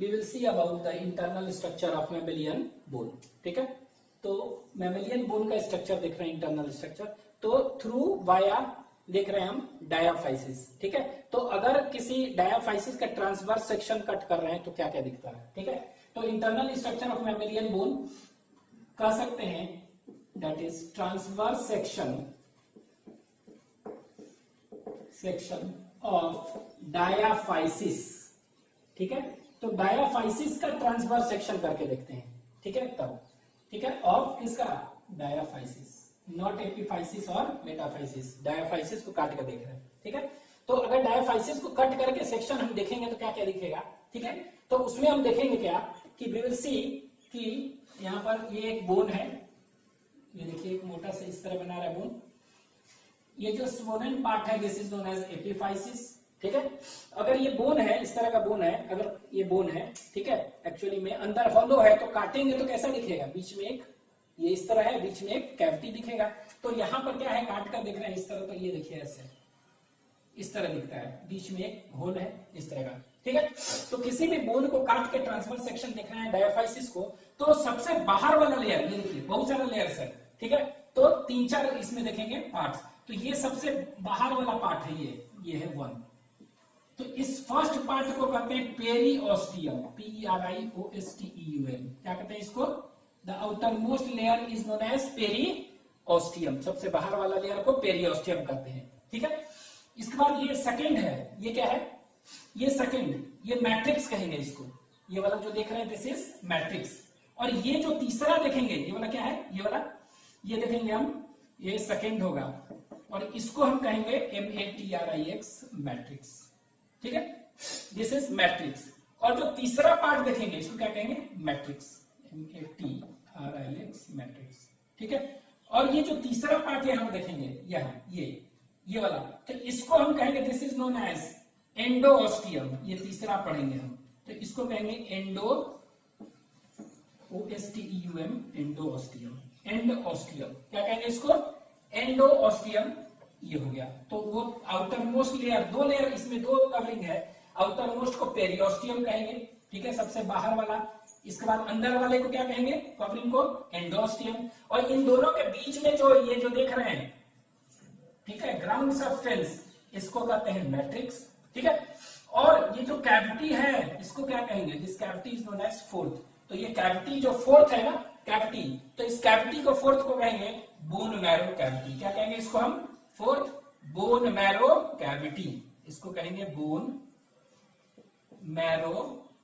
We will see about the internal structure of mammalian bone. ठीक है, तो mammalian bone का स्ट्रक्चर देख रहे हैं, इंटरनल स्ट्रक्चर। तो थ्रू वाया देख रहे हैं हम डायाफाइसिस। ठीक है, तो अगर किसी डायाफाइसिस का ट्रांसवर्स सेक्शन कट कर रहे हैं तो क्या क्या दिखता है। ठीक है, तो internal structure of mammalian bone कह सकते हैं that is transverse section of diaphysis. ठीक है, तो डायाफाइसिस का ट्रांसवर्स सेक्शन करके देखते हैं। ठीक है, तब ठीक है, ऑफ किसका, डायाफाइसिस, नॉट एपिफाइसिस और मेटाफाइसिस, डायाफाइसिस को काट कर देख रहे हैं। ठीक है, तो अगर डायाफाइसिस को कट करके सेक्शन हम देखेंगे तो क्या क्या दिखेगा। ठीक है, तो उसमें हम देखेंगे क्या कि वी विल सी कि यहाँ पर ये एक बोन है, ये देखिए एक मोटा सा इस तरह बना रहा है बोन। ये जो स्वोलन पार्ट है this is known as epiphysis. ठीक है, अगर ये बोन है, इस तरह का बोन है, अगर ये बोन है, ठीक है, एक्चुअली में अंदर हॉलो है, तो काटेंगे तो कैसा दिखेगा, बीच में एक ये इस तरह है, बीच में एक कैविटी दिखेगा। तो यहां पर क्या है, काट कर देख रहे हैं इस तरह, तो ये देखिए ऐसे इस तरह दिखता है, बीच में एक होल है इस तरह का। ठीक है, तो किसी भी बोन को काट के ट्रांसवर्स सेक्शन देख रहे हैं डायाफाइसिस को, तो सबसे बाहर वाला लेयर, ये देखिए बहुत सारा लेयर्स है। ठीक है, तो 3-4 इसमें देखेंगे पार्ट्स, तो ये सबसे बाहर वाला पार्ट है, ये है 1। तो इस फर्स्ट पार्ट को कहते हैं पेरिओस्टियम, PERIOSTEUM। क्या कहते हैं इसको, the outermost layer is known as periosteum, सबसे बाहर वाला लेयर को पेरिओस्टियम कहते हैं। ठीक है, इसके बाद ये सेकंड है, ये क्या है, ये सेकंड, ये मैट्रिक्स कहेंगे इसको, ये वाला जो देख रहे हैं दिस इज मैट्रिक्स। और ये जो तीसरा देखेंगे, ये वाला क्या है, ये वाला, ये देखेंगे हम, ये सेकंड होगा, और इसको हम कहेंगे MATRIX मैट्रिक्स। ठीक है, दिस इज मैट्रिक्स। और जो तीसरा पार्ट देखेंगे इसको क्या कहेंगे, मैट्रिक्स, MATRIX मैट्रिक्स। ठीक है, और ये जो तीसरा पार्ट यहां देखेंगे, यहाँ ये वाला, तो इसको हम कहेंगे दिस इज नोन एज एंडोऑस्टियम। ये तीसरा पढ़ेंगे हम, तो इसको कहेंगे OSTEUM, एंडोऑस्टियम, एंडोऑस्टियम क्या कहेंगे इसको, एंडोऑस्टियम। ये हो गया, तो वो आउटर मोस्ट लेयर, 2 लेयर इसमें 2 कवरिंग है, आउटर मोस्ट को पेरिओस्टियम कहेंगे। ठीक है, सबसे बाहर वाला, इसके बाद अंदर वाले को क्या कहेंगे, कवरिंग को एंडोस्टियम। और इन दोनों के बीच में जो ये जो देख रहे हैं, ठीक है, ग्राउंड सब्सटेंस, इसको कहते हैं मैट्रिक्स। ठीक है, और ये जो कैविटी है इसको क्या कहेंगे, this cavity is known as fourth. तो ये कैविटी जो फोर्थ है ना, कैविटी, तो इस कैविटी को फोर्थ को कहेंगे बोन मैरो कैविटी। क्या कहेंगे इसको हम, फोर्थ बोन मैरो कैविटी, इसको कहेंगे बोन मैरो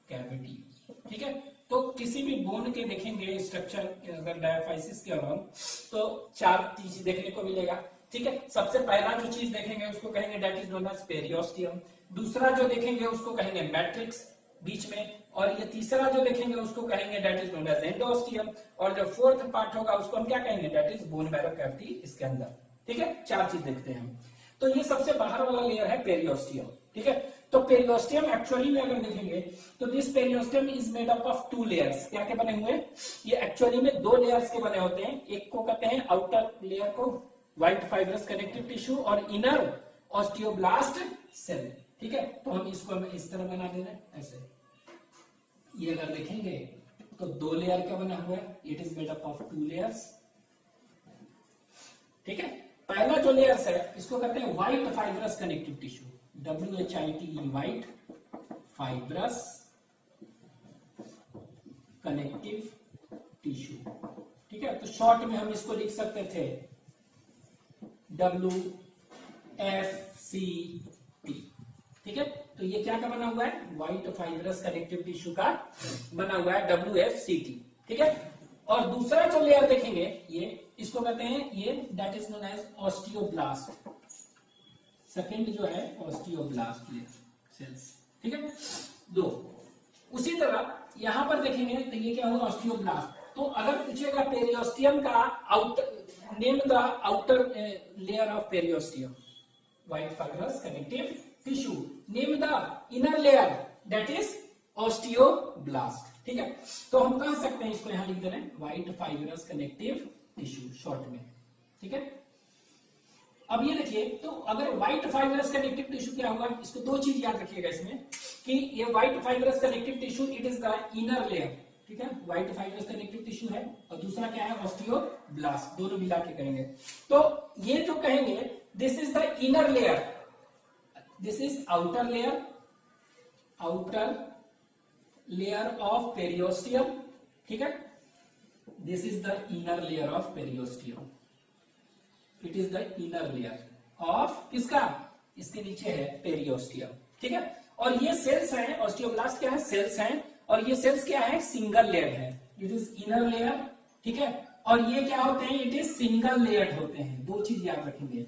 कैविटी। ठीक है, तो किसी भी बोन के देखेंगे स्ट्रक्चर अगर डायाफाइसिस के अलावा, तो 4 चीज देखने को मिलेगा। ठीक है, सबसे पहला जो चीज देखेंगे उसको कहेंगे that is known as periosteum. दूसरा जो देखेंगे उसको कहेंगे मैट्रिक्स बीच में, और ये तीसरा जो देखेंगे उसको कहेंगे दैट इज नोन एज एंडोस्टियम, और जो फोर्थ पार्ट होगा उसको हम क्या कहेंगे, that is bone marrow cavity इसके अंदर। ठीक है, 4 चीज देखते हैं हम। तो ये सबसे बाहर वाला लेयर है पेरिओस्टियम। ठीक है, तो पेरिओस्टियम एक्चुअली में अगर देखेंगे तो this periosteum is made up of 2 layers. क्या क्या बने हुए, ये एक्चुअली में 2 लेयर्स के बने होते हैं। एक को कहते हैं आउटर लेयर को व्हाइट फाइब्रस कनेक्टिव टिश्यू, और इनर ऑस्टियोब्लास्ट सेल। ठीक है, तो हम इसको इस तरह बना दे रहे हैं ऐसे। ये अगर देखेंगे तो 2 लेयर का बना हुआ है, it is made up of 2 layers. ठीक है, पहला जो लेयर्स है इसको कहते हैं white fibrous connective tissue, WHITE, white fibrous connective tissue. ठीक है, तो शॉर्ट में हम इसको लिख सकते थे WFCT। ठीक है, तो ये क्या का बना हुआ है, व्हाइट फाइब्रस कनेक्टिव टिश्यू का बना हुआ है WFCT। ठीक है, और दूसरा जो लेयर देखेंगे ये इसको कहते हैं, ये that is known as osteoblast. Second जो है ऑस्टियोब्लास्ट लेयर सेल्स। ठीक है, 2। उसी तरह यहां पर देखेंगे तो ये क्या होगा, ऑस्टियोब्लास्ट। तो अगर पूछेगा पेरिओस्टियम का outer, name the outer layer of periosteum, white fibrous connective tissue, name the inner layer that is osteoblast. ठीक है, तो हम कह सकते हैं, इसको यहां लिख दे रहे हैं white fibrous connective tissue short में। ठीक है, अब ये देखिए, तो अगर व्हाइट फाइब्रस कनेक्टिव टिश्यू क्या होगा, इसको दो चीज याद रखिएगा इसमें कि ये white fibrous connective tissue it is the inner layer, ठीक है, व्हाइट फाइब्रस कनेक्टिव टिश्यू है, और दूसरा क्या है, ऑस्टियोब्लास्ट, दोनों मिला के कहेंगे। तो ये जो कहेंगे this is the inner layer, this is outer layer of periosteum, ठीक है, this is the inner layer of periosteum, it is the inner layer of किसका, इसके नीचे है पेरियोस्टियम, ठीक है। और ये सेल्स हैं, ऑस्टियोब्लास्ट क्या है, सेल्स हैं, और ये सेल्स क्या है, सिंगल लेयर है, इट इज इनर लेयर, ठीक है। और ये क्या होते हैं, इट इज सिंगल लेयर्ड होते हैं, दो चीज याद रखेंगे,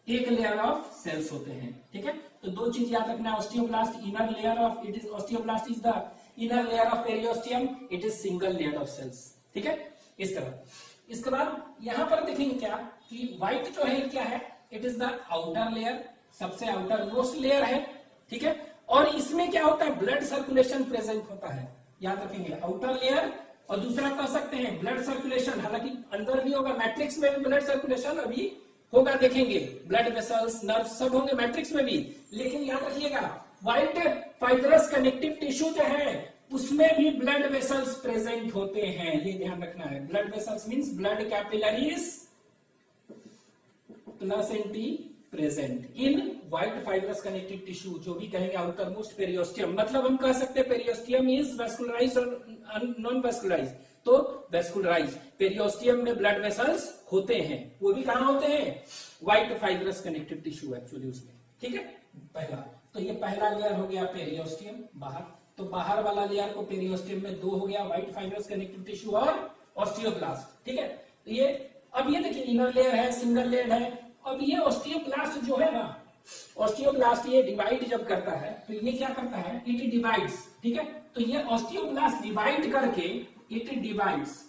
एक लेयर ऑफ सेल्स होते हैं, ठीक है। तो दो चीज याद रखना, osteoblast inner layer of, it is osteoblast is the inner layer of periosteum, it is single layer of cells, ठीक है, इस तरह। इसके बाद यहां पर देखेंगे क्या कि व्हाइट जो है क्या है, it is the outer layer, सबसे आउटर मोस्ट लेयर है, ठीक है। और इसमें क्या होता है, ब्लड सर्कुलेशन प्रेजेंट होता है, याद रखेंगे, आउटर लेयर। और दूसरा कह सकते हैं ब्लड सर्कुलेशन, हालांकि अंदर भी होगा, मैट्रिक्स में भी ब्लड सर्कुलेशन अभी होगा, देखेंगे ब्लड वेसल्स नर्व सब होंगे मैट्रिक्स में भी, लेकिन याद रखिएगा व्हाइट फाइब्रस कनेक्टिव टिश्यू जो है उसमें भी ब्लड वेसल्स प्रेजेंट होते हैं, ये ध्यान रखना है। Blood vessels means blood capillaries placenta present in white fibrous connective tissue, जो भी कहेंगे आउटर मोस्ट पेरियोस्टियम, मतलब हम कह सकते हैं पेरियोस्टियम इज वेस्कुलराइज्ड और नॉन वेस्कुलराइज्ड, तो वेस्कुलराइज्ड पेरियोस्टियम में ब्लड वेसल्स होते हैं, वो भी कहां होते हैं, white fibrous connective tissue actually उसमें, ठीक है। पहला, तो ये पहला लेयर हो गया पेरियोस्टियम बाहर, तो बाहर वाला लेयर को पेरियोस्टियम में दो हो गया, व्हाइट फाइब्रस कनेक्टिव टिश्यू और ऑस्टियोब्लास्ट, ठीक है। तो ये अब ये देखिए इनर लेयर है, सिंगल लेयर है। अब ये ऑस्टियोब्लास्ट जो है ना, ऑस्टियोब्लास्ट ये डिवाइड जब करता है तो ये क्या करता है, इट डिवाइड्स, ठीक है। तो ये ऑस्टियोब्लास्ट डिवाइड करके इट डिवाइड्स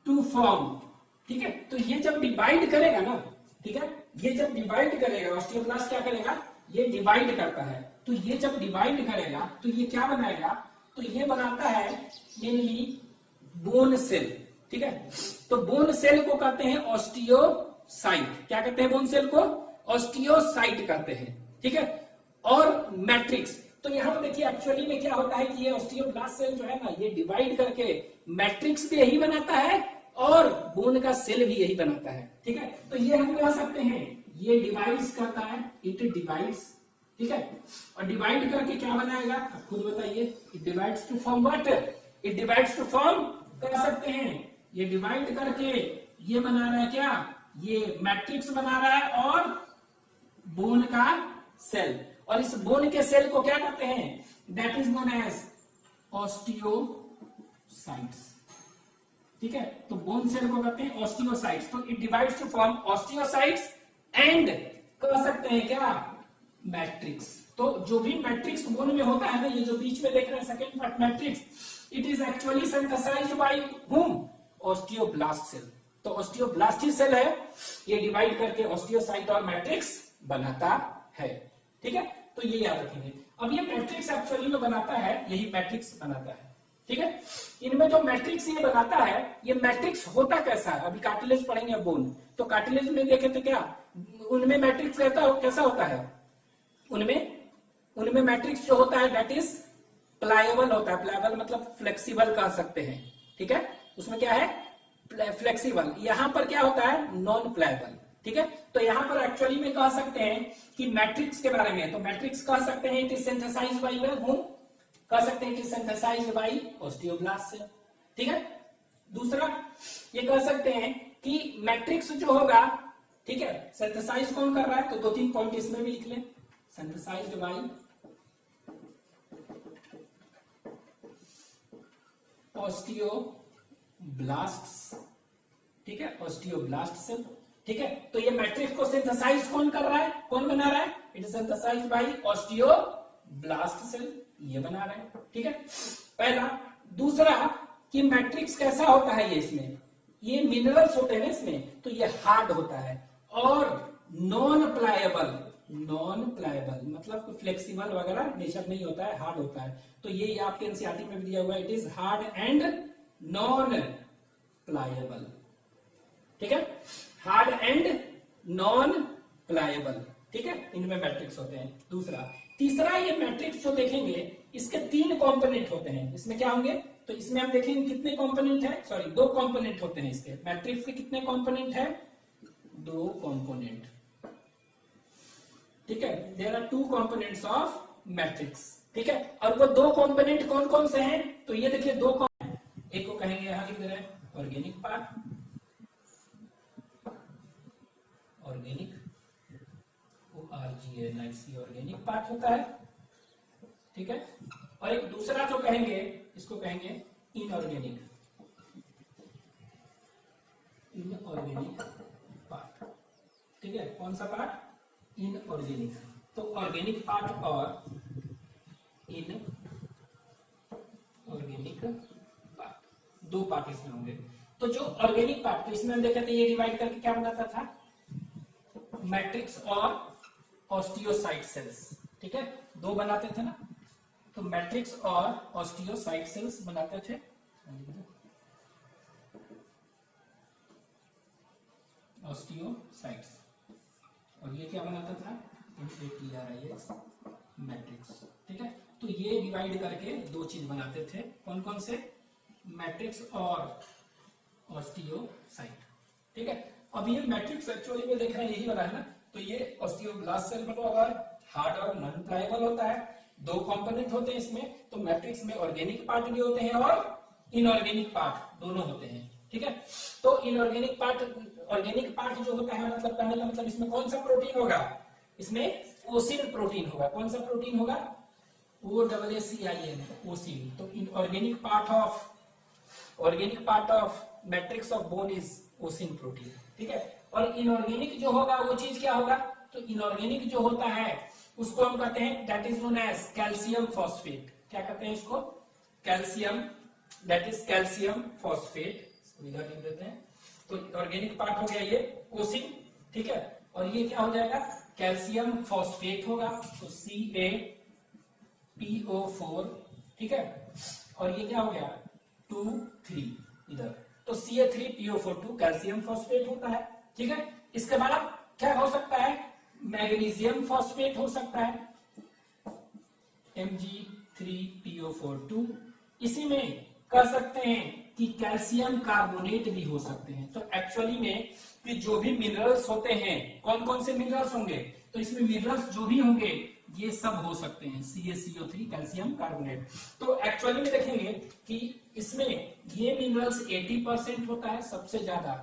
टू फॉर्म, ठीक है। तो ये जब डिवाइड करेगा ना, ठीक है, ये जब डिवाइड करेगा ऑस्टियोब्लास्ट क्या करेगा, ये डिवाइड करता है, तो ये जब डिवाइड करेगा तो ये क्या बनाएगा, तो ये बनाता है मेनली बोन सेल, ठीक है। तो बोन सेल को कहते हैं ऑस्टियोसाइट, क्या कहते हैं बोन सेल को, ऑस्टियोसाइट कहते हैं, ठीक है। और मैट्रिक्स, तो यहां पर देखिए एक्चुअली में क्या होता है कि ये ऑस्टियोब्लास्ट सेल जो है ना, ये डिवाइड करके मैट्रिक्स भी यही बनाता है और बोन का सेल भी यही बनाता है, ठीक है। तो ये हम कह सकते हैं ये डिवाइड्स करता है, इट डिवाइड्स, ठीक है। और डिवाइड करके क्या बनाएगा, आप खुद बताइए, it divides to form what, it divides to form, कह सकते हैं ये डिवाइड करके ये बना रहा है क्या, ये मैट्रिक्स बना रहा है और बोन का सेल, और इस बोन के सेल को क्या कहते हैं, that is known as osteocytes, ठीक है। तो बोन सेल को कहते हैं ऑस्टियोसाइट्स, तो it divides to form osteocytes and कह सकते हैं क्या, मैट्रिक्स। तो जो भी मैट्रिक्स बोन में होता है ना, ये जो बीच में देख रहे हैं second part matrix, it is actually synthesised by whom, osteoblast cell. तो ऑस्टियोब्लास्ट ही सेल है, ये डिवाइड करके ऑस्टियोसाइट और मैट्रिक्स बनाता है, ठीक है। तो ये याद रखेंगे। अब ये मैट्रिक्स एक्चुअली में बनाता है, यही मैट्रिक्स बनाता है, ठीक है। इनमें जो मैट्रिक्स ये बनाता है, ये मैट्रिक्स होता कैसा है, अभी कार्टिलेज पढ़ेंगे अब बोन, तो कार्टिलेज में देखे तो क्या उनमें मैट्रिक्स कैसा होता है, उनमें मैट्रिक्स जो होता है दैट इज प्लायबल होता है, प्लायबल मतलब फ्लेक्सिबल कह सकते हैं, ठीक है। उसमें क्या है, फ्लेक्सिबल। यहां पर क्या होता है, नॉन प्लायबल, ठीक है। तो यहां पर एक्चुअली में कह सकते हैं कि मैट्रिक्स के बारे में, तो मैट्रिक्स कह सकते हैं it is synthesised by whom, कह सकते हैं it is synthesised by osteoblast cell, ठीक है। दूसरा ये कह सकते हैं कि मैट्रिक्स जो होगा, ठीक है, सिंथेसाइज कौन कर रहा है, तो दो तीन पॉइंट इसमें भी लिख लें, सिंथेसाइज्ड बाय ऑस्टियोब्लास्ट, ठीक है, ऑस्टियोब्लास्ट सेल, ठीक है। तो ये मैट्रिक्स को सिंथेसाइज कौन कर रहा है, कौन बना रहा है, it is synthesised by osteoblast cell, ये बना रहा है, ठीक है, पहला। दूसरा कि मैट्रिक्स कैसा होता है, ये इसमें ये मिनरल्स होते हैं ना इसमें, तो ये हार्ड होता है और नॉन प्लायबल मतलब फ्लेक्सिबल वगैरह नेचर नहीं होता है, हार्ड होता है। तो ये आपके एनसीईआरटी में भी दिया हुआ है, it is hard and non pliable, ठीक है, हार्ड एंड नॉन प्लायबल, ठीक है, इनमें मैट्रिक्स होते हैं। दूसरा, तीसरा, ये मैट्रिक्स जो देखेंगे इसके 3 कंपोनेंट होते हैं। इसमें क्या होंगे, तो इसमें हम देखेंगे कितने कंपोनेंट है, सॉरी 2 कंपोनेंट होते हैं इसके। मैट्रिक्स के कितने कंपोनेंट है, 2 कंपोनेंट, ठीक है। There are 2 components of matrix, ठीक है। और वो 2 कंपोनेंट कौन कौन से हैं, तो ये देखिए 2 एक को कहेंगे, यहां लिख दे रहे हैं organic part, organic ORGANIC organic part होता है, ठीक है। और एक दूसरा जो कहेंगे इसको कहेंगे इनऑर्गेनिक, इनऑर्गेनिक पार्ट, ठीक है। कौन सा पार्ट, इनऑर्गेनिक। तो ऑर्गेनिक पार्ट और इनऑर्गेनिक पार्ट, 2 पार्ट इसमें होंगे। तो जो ऑर्गेनिक पार्ट, तो इसमें हम देखे थे ये डिवाइड करके क्या बनाता था, मैट्रिक्स और ऑस्टियोसाइट सेल्स, ठीक है, 2 बनाते थे ना। तो मैट्रिक्स और ऑस्टियोसाइट सेल्स बनाते थे, ऑस्टियोसाइट्स, और ये क्या बनाता था, MATRIX मैट्रिक्स, ठीक है। तो ये डिवाइड करके 2 चीज बनाते थे, कौन कौन से, मैट्रिक्स और ऑस्टियोसाइट, ठीक है। अब ये मैट्रिक्स एक्चुअली में देख रहे हैं यही वाला है ना, तो ये ऑस्टियोब्लास्ट सेल बना हुआ है, हार्ड और नॉन प्लायबल होता है, 2 कंपोनेंट होते हैं इसमें। तो मैट्रिक्स में ऑर्गेनिक पार्ट भी होते हैं और इनऑर्गेनिक पार्ट दोनों होते हैं, ठीक है। तो इनऑर्गेनिक पार्ट, ऑर्गेनिक पार्ट जो होता है, मतलब कहने का मतलब इसमें कौन सा प्रोटीन होगा, इसमें ओसिन प्रोटीन होगा। कौन सा प्रोटीन होगा, OAACIN, ओसिन। तो inorganic part of matrix of bone is ossein protein, ठीक है। और इनऑर्गेनिक जो होगा वो चीज क्या होगा, तो इनऑर्गेनिक जो होता है उसको हम कहते हैं, that is known as calcium phosphate. क्या कहते हैं इसको, calcium, that is calcium phosphate, लिख देते हैं। तो ऑर्गेनिक पार्ट हो गया ये ओसिन, ठीक है। और ये क्या हो जाएगा, कैल्शियम फॉस्फेट होगा, तो CaPO4, ठीक है। और ये क्या हो गया, 2 3 इधर, तो Ca3PO4 कैल्शियम फॉस्फेट होता है, ठीक है। इसके बाद क्या हो सकता है, मैग्नीशियम फॉस्फेट हो सकता है, Mg3PO4। इसी में कह सकते हैं कि कैल्शियम कार्बोनेट भी हो सकते हैं। तो एक्चुअली में कि जो भी मिनरल्स होते हैं, कौन कौन से मिनरल्स होंगे, तो इसमें मिनरल्स जो भी होंगे ये सब हो सकते हैं, CaCO3 कैल्शियम कार्बोनेट। तो एक्चुअली में देखेंगे कि इसमें ये मिनरल्स 80% होता है सबसे ज्यादा,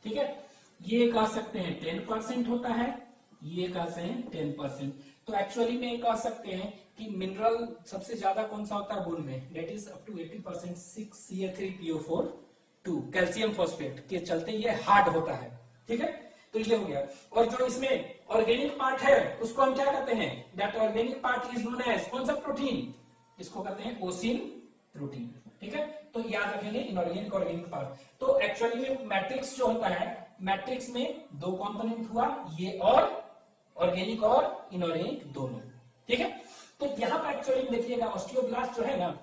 ठीक है। ये कह सकते हैं 10% होता है, ये कह सकते हैं 10%। तो एक्चुअली में कह सकते हैं कि मिनरल सबसे ज्यादा कौन सा होता है बोन में, that is up to 80%, 6Ca3PO4 calcium phosphate के चलते ये हार्ड होता है, ठीक है। तो ये हो गया। और जो इसमें ऑर्गेनिक पार्ट है उसको हम क्या कहते हैं, that organic part is known as, कौन सा प्रोटीन, इसको कहते हैं ओसिन प्रोटीन, ठीक है। तो याद रखेंगे इनऑर्गेनिक ऑर्गेनिक पार्ट। तो एक्चुअली में मैट्रिक्स जो होता है, मैट्रिक्स में 2 कंपोनेंट हुआ, ये और ऑर्गेनिक और इनऑर्गेनिक दोनों, ठीक है। तो यहाँ पर एक्चुअली देखिएगा ऑस्टियोब्लास्ट जो है ना,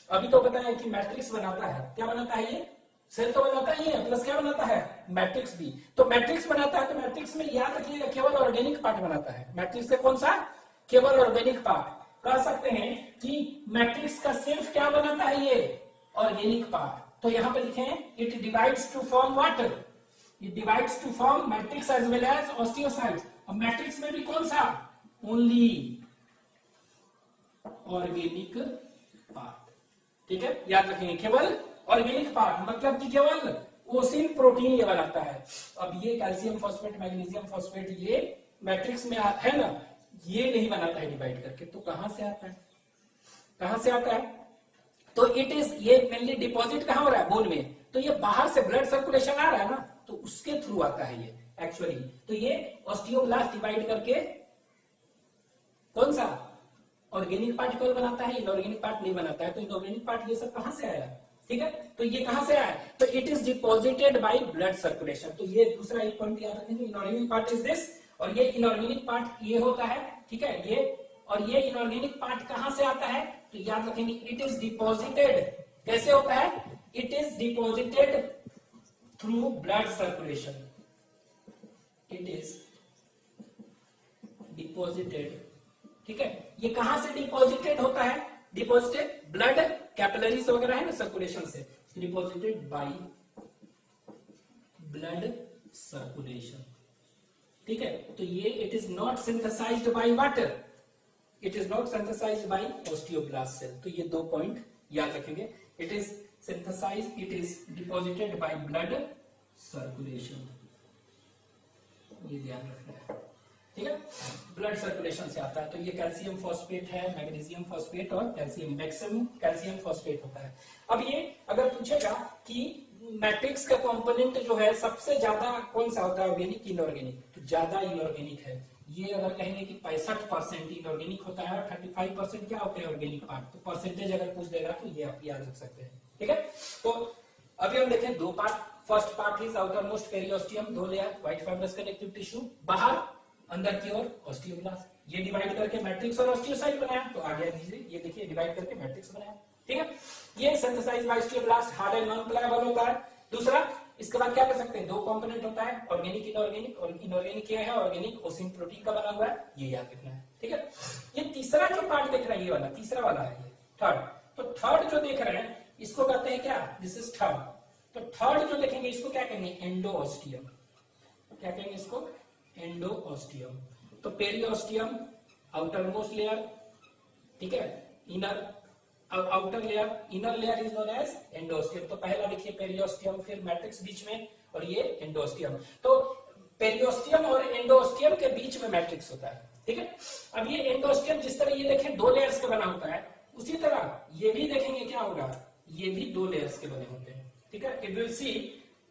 अभी तो पता है कि मैट्रिक्स बनाता है, क्या बनाता है ये, सेल तो बनाता ही है, प्लस क्या बनाता है, मैट्रिक्स भी। तो मैट्रिक्स बनाता है, तो मैट्रिक्स में याद रखिएगा केवल ऑर्गेनिक पार्ट बनाता है। मैट्रिक्स से कौन सा, केवल ऑर्गेनिक पार्ट। कह सकते हैं कि मैट्रिक्स का सिर्फ क्या बनाता है ये, ऑर्गेनिक पार्ट। तो यहाँ पे लिखे it divides to form what, it divides to form matrix as well as osteocytes. और मैट्रिक्स में भी कौन सा, ओनली ऑर्गेनिक पार्ट, ठीक है। याद रखेंगे केवल ऑर्गेनिक पार्ट, मतलब कि केवल ओसिन प्रोटीन ये बनाता है। अब ये कैल्शियम फॉस्फेट, मैग्नीशियम फॉस्फेट, ये मैट्रिक्स में है ना, ये नहीं बनाता है डिवाइड करके। तो कहां से आता है, कहां से आता है, तो इट इज, ये मेनली डिपॉजिट कहां हो रहा है, बोन में। तो ये बाहर से ब्लड सर्कुलेशन आ रहा है ना, तो उसके थ्रू आता है ये एक्चुअली। तो ये ऑस्टियोब्लास्ट डिवाइड करके कौन सा, ऑर्गेनिक पार्ट केवल बनाता है, इनऑर्गेनिक पार्ट नहीं बनाता है। तो इनऑर्गेनिक पार्ट ये सब कहां से आया, ठीक है। तो ये कहां से आया, तो it is deposited by blood circulation. तो ये दूसरा एक पॉइंट याद रखेंगे, इनऑर्गेनिक पार्ट इज दिस, और ये इनऑर्गेनिक पार्ट ये होता है, ठीक है। ये और ये इनऑर्गेनिक पार्ट कहां से आता है, तो याद रखेंगे इट इज डिपॉजिटेड, कैसे होता है, it is deposited through blood circulation, it is deposited, ठीक है। ये कहां से डिपॉजिटेड होता है? डिपॉजिटेड ब्लड कैपिलरीज वगैरह है ना सर्कुलेशन से, डिपॉजिटेड बाय ब्लड सर्कुलेशन, ठीक है। तो ये it is not synthesised by water, it is not synthesised by osteoblast cell. तो ये 2 पॉइंट याद रखेंगे। It is synthesised, it is deposited by blood circulation, ये ध्यान रखना है, ठीक है। ब्लड सर्कुलेशन से आता है। तो ये कैल्शियम फॉस्फेट है, मैग्नीशियम फॉस्फेट और कैल्शियम, मैक्सिमम कैल्शियम फॉस्फेट होता है। अब ये अगर पूछेगा कि मैट्रिक्स का कंपोनेंट जो है सबसे ज्यादा कौन सा होता है, ऑर्गेनिक इनऑर्गेनिक, तो ज्यादा इनऑर्गेनिक है। ये अगर कहेंगे कि 65% इनऑर्गेनिक होता है और 35% क्या होता है ऑर्गेनिक पार्ट, तो परसेंटेज अगर पूछ देगा तो ये आप याद रख सकते हैं, ठीक है। तो अभी हम देखें 2 part. First part is outer most periosteum, 2 layer white fibrous connective tissue, बाहर अंदर की ओर ऑस्टियोब्लास्ट। ये डिवाइड करके मैट्रिक्स और ऑस्टियोसाइट बनाया। तो आगे दीजिए, ये देखिए डिवाइड करके मैट्रिक्स बनाया, ठीक है। ये synthesised by osteoblast, hard and non pliable होता है। दूसरा, इसके बाद क्या कर सकते हैं, 2 कंपोनेंट होता है, ऑर्गेनिक इनऑर्गेनिक, और इनऑर्गेनिक क्या है, ऑर्गेनिक ओसिन प्रोटीन का बना हुआ है, ये याद रखना है, ठीक है। ये तीसरा जो पार्ट देख रहे हैं, ये वाला तीसरा वाला है, ये थर्ड। तो थर्ड जो देख रहे हैं इसको कहते हैं क्या, दिस इज थर्ड। तो थर्ड जो देखेंगे इसको क्या कहेंगे, एंडोऑस्टियम। क्या कहेंगे इसको, एंडोऑस्टियम। तो पेरियोस्टियम आउटर मोस्ट लेयर, ठीक है, inner outer layer, inner layer is known as endosteum. तो पहला देखिए पेरियोस्टियम, फिर मैट्रिक्स बीच में, और ये एंडोस्टियम। तो पेरियोस्टियम और एंडोस्टियम के बीच में मैट्रिक्स होता है, ठीक है। अब ये एंडोस्टियम जिस तरह ये देखें 2 लेयर्स का बना होता है, उसी तरह ये भी देखेंगे क्या होगा, ये भी 2 लेयर्स के बने होते हैं, ठीक है। If will see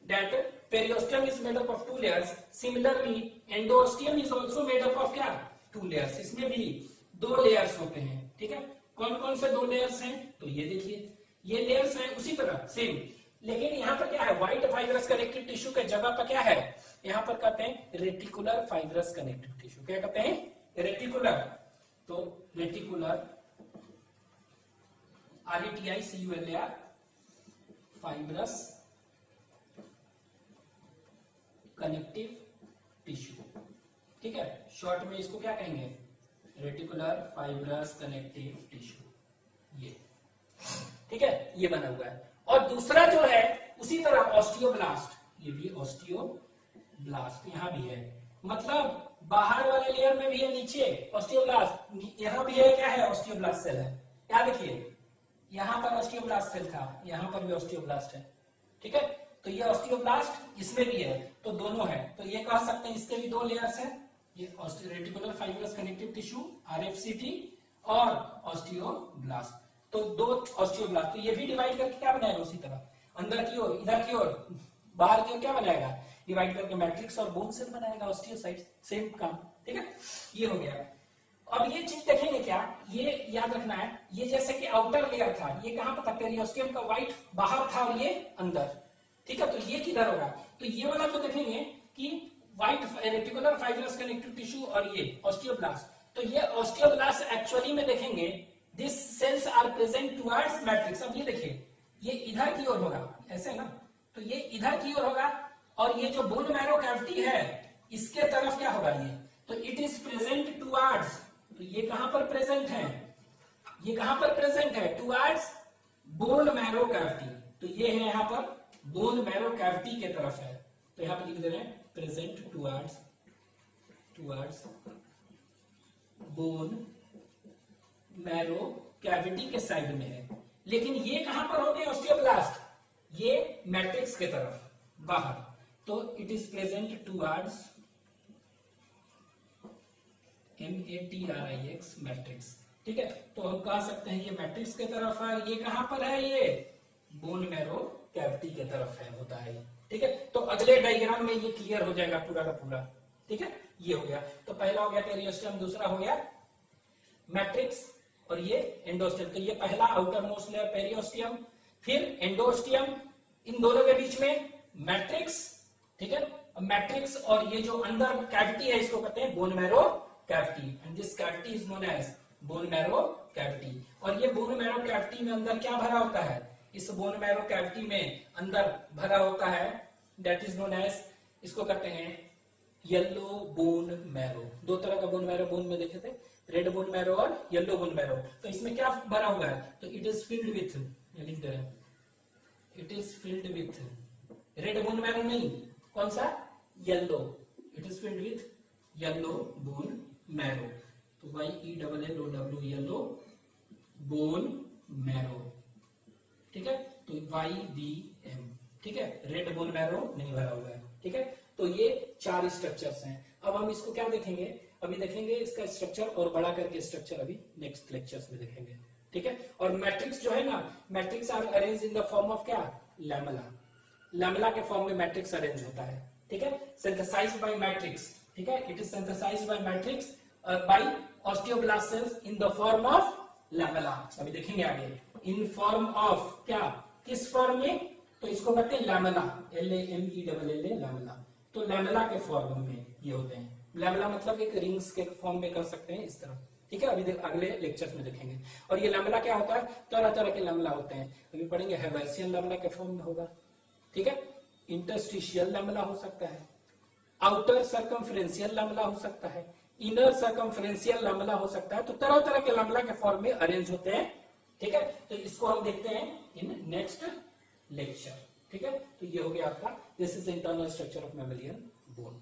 that periosteum is made up of 2 layers, similarly endosteum is also made up of क्या, 2 लेयर्स। इसमें भी 2 लेयर्स होते हैं, ठीक है। कौन कौन से 2 लेयर्स हैं, तो ये देखिए ये लेयर्स हैं उसी तरह सेम, लेकिन यहाँ पर क्या है, व्हाइट फाइब्रस कनेक्टिव टिश्यू के जगह पर क्या है, यहाँ पर कहते हैं रेटिकुलर फाइब्रस कनेक्टिव टिश्यू। क्या कहते हैं, रेटिकुलर। तो reticular RETICULAR fibrous connective tissue, ठीक है। शॉर्ट में इसको क्या कहेंगे, रेटिकुलर फाइब्रस कनेक्टिव टिश्यू, ये, ठीक है, ये बना हुआ है। और दूसरा जो है उसी तरह ऑस्टियोब्लास्ट, ये भी ऑस्टियोब्लास्ट, यहां भी है, मतलब बाहर वाले लेयर में भी है, नीचे ऑस्टियोब्लास्ट, यहां भी है, क्या है, ऑस्टियोब्लास्ट सेल है। क्या देखिए, यहां पर ऑस्टियोब्लास्ट सेल था, यहां पर भी ऑस्टियोब्लास्ट है, ठीक है। तो ये ऑस्टियोब्लास्ट इसमें भी है, तो दोनों है। तो ये कह सकते हैं इसके भी 2 लेयर्स हैं, ये reticular fibrous connective tissue RFCT और ऑस्टियोब्लास्ट। तो 2 ऑस्टियोब्लास्ट। तो ये भी डिवाइड करके क्या बनाएगा, उसी तरह अंदर की ओर, इधर की ओर, बाहर की ओर क्या बनाएगा, डिवाइड करके मैट्रिक्स और बोन सेल बनाएगा, ऑस्टियोसाइट, सेम काम, ठीक है। ये हो गया। अब ये चीज देखेंगे क्या, ये याद रखना है, ये जैसे कि आउटर लेयर था, ये कहां पर था, पेरियोस्टियम का व्हाइट बाहर था और ये अंदर, ठीक है। तो ये किधर होगा, तो ये वाला जो देखेंगे कि white reticular fibrous connective tissue और ये ऑस्टियोब्लास्ट। तो ये ऑस्टियोब्लास्ट एक्चुअली में देखेंगे this cells are present towards matrix. अब ये देखिए ये इधर की ओर होगा, ऐसे ना, तो ये इधर की ओर होगा, और ये जो बोन मैरो कैविटी है इसके तरफ क्या होगा, ये तो इट इज प्रेजेंट टुवर्ड्स। तो ये कहां पर प्रेजेंट है, ये कहां पर प्रेजेंट है, टुवर्ड्स बोन मैरो कैविटी। तो ये है यहां पर बोन मैरो कैविटी के तरफ है, तो यहां पर लिख दे रहे हैं present towards bone marrow cavity के साइड में है। लेकिन ये कहां पर होंगे ऑस्टियोब्लास्ट, ये मैट्रिक्स के तरफ बाहर, तो it is present towards MATRIX matrix, ठीक है। तो हम कह सकते हैं ये मैट्रिक्स के तरफ है, ये कहां पर है, ये बोन मैरो कैविटी के तरफ है, होता है, ठीक है। तो अगले डायग्राम में ये क्लियर हो जाएगा पूरा का पूरा, ठीक है। ये हो गया, तो पहला हो गया पेरियोस्टियम, दूसरा हो गया मैट्रिक्स, और ये एंडोस्टियम। तो ये पहला आउटर मोस्ट लेयर पेरियोस्टियम, फिर एंडोस्टियम, इन दोनों के बीच में मैट्रिक्स, ठीक है। मैट्रिक्स और ये जो अंदर कैविटी है इसको कहते हैं bone marrow cavity, and this cavity is known as bone marrow cavity. और ये बोन मैरो कैविटी में अंदर क्या भरा होता है, इस बोन मैरो कैविटी में अंदर भरा होता है, दैट इज नोन एज, इसको कहते हैं येलो बोन मैरो, दो तरह का बोन मैरो बोन में देखे थे, रेड बोन मैरो और येलो बोन मैरो। तो इसमें क्या भरा हुआ है, तो इट इज फिल्ड विथ, लिख दे रहे हैं, it is filled with red bone marrow नहीं, कौन सा, yellow, it is filled with yellow bone marrow. तो YELLOW येलो बोन मैरो, ठीक है, तो YBM, ठीक है, रेड बोन मैरो नहीं भरा हुआ है, ठीक है। तो ये 4 स्ट्रक्चर्स हैं। अब हम इसको क्या देखेंगे, अभी देखेंगे इसका स्ट्रक्चर और बड़ा करके स्ट्रक्चर अभी नेक्स्ट लेक्चर्स में देखेंगे, ठीक है। और मैट्रिक्स जो है ना, matrix are arrange in the form of क्या, लैमेला, लैमेला के फॉर्म में मैट्रिक्स अरेंज होता है, ठीक है, सिंथेसाइज्ड बाय मैट्रिक्स, ठीक है, it is synthesised by matrix by osteoblast cells in the form of lamella. अभी देखेंगे आगे, इन फॉर्म ऑफ क्या, किस फॉर्म में, तो इसको कहते हैं लैमेला, LAMELLA लैमेला। तो लैमेला के फॉर्म में ये होते हैं, लैमेला मतलब एक रिंग्स के फॉर्म में कर सकते हैं इस तरह, ठीक है। अभी अगले लेक्चर्स में देखेंगे। और ये लैमेला क्या होता है, तरह तरह के लैमेला होते हैं, अभी पढ़ेंगे। हैवर्सियन लैमेला के फॉर्म में होगा, ठीक है, इंटरस्टिशियल लैमेला हो सकता है, आउटर सर्कमफ्रेंशियल लैमेला हो सकता है, इनर सर्कमफ्रेंशियल लैमेला हो सकता है। तो तरह तरह के लैमेला के फॉर्म में अरेंज होते हैं, ठीक है। तो इसको हम देखते हैं इन नेक्स्ट लेक्चर, ठीक है। तो ये हो गया आपका, this is the internal structure of mammalian bone.